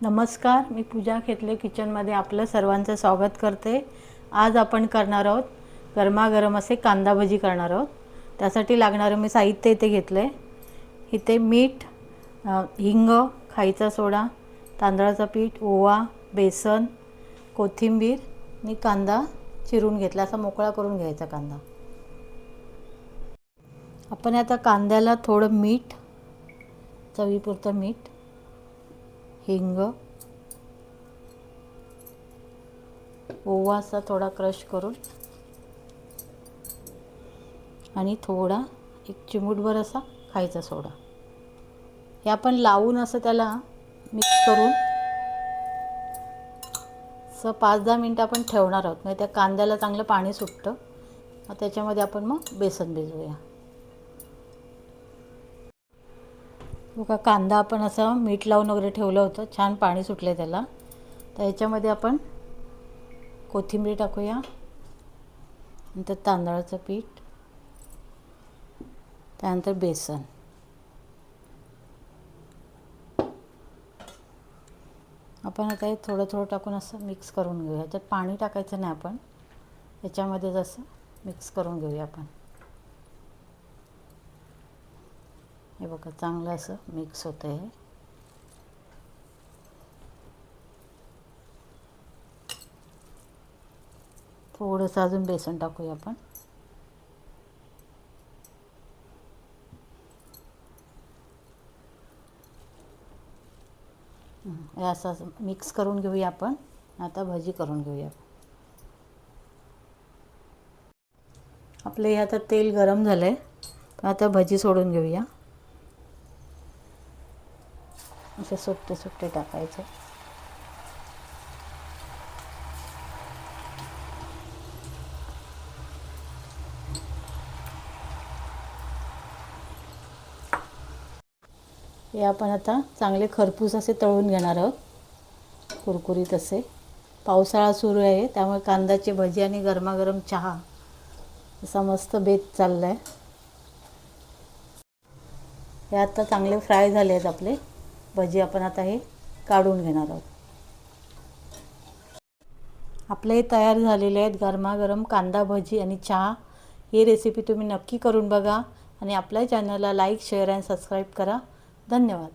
नमस्कार, मी पूजा खेतले किचनमध्ये आपलं सर्वांचं स्वागत करते। आज आपण करणार आहोत गरमागरम असे कांदा भजी करणार आहोत। त्यासाठी लागणारे मी साहित्य इथे घेतले। इथे मीठ, हिंग, खायचा सोडा, तांदळाचं पीठ, ओवा, बेसन, कोथिंबीर आणि कांदा चिरून घेतला, असा मोकळा करून घ्यायचा कांदा। आपण आता कांद्याला थोडं मीठ, चवीपुरतं मीठ, हिंग, ओवा असा थोडा क्रश करून आणि थोडा एक चिमूटभर असा खायचा सोडा, हे आपण लावून असं त्याला मिक्स करून 5-10 मिनिटं आपण ठेवणार आहोत। म्हणजे त्या कांद्याला चांगलं पाणी सुटतं। मग त्याच्यामध्ये आपण मग बेसन भिजवूया। बघा, कांदा आपण असं मीठ लावून वगैरे ठेवलं होतं, छान पाणी सुटले त्याला। तर याच्यामध्ये आपण कोथिंबीर टाकूया, नंतर तांदळाचं पीठ, त्यानंतर बेसन, आपण आता हे थोडं थोडं टाकून असं मिक्स करून घेऊया। त्यात पाणी टाकायचं नाही, आपण याच्यामध्ये जसं मिक्स करून घेऊया आपण। हे बघा, चांगलं असं मिक्स होतं आहे। थोडंसं अजून बेसन टाकूया आपण। हे असं मिक्स करून घेऊया आपण। आता भजी करून घेऊया। आपले आता तेल गरम झालं आहे, आता भजी सोडून घेऊया। असे सुट्टे सुट्टे टाकायचे। हे आपण आता चांगले खरपूस असे तळून घेणार आहोत, कुरकुरीत असे। पावसाळा सुरू आहे, त्यामुळे कांद्याची भजी आणि गरमागरम चहा असा मस्त बेत चालला आहे। हे आता चांगले फ्राय झाले आहेत आपले भजी। आपण आता हे काढून घेणार आहोत। आपले हे तयार झालेले आहेत गरमागरम कांदा भजी आणि चहा। ही रेसिपी तुम्ही नक्की करून बघा आणि आपल्या चॅनलला लाईक, शेअर आणि सबस्क्राईब करा। धन्यवाद।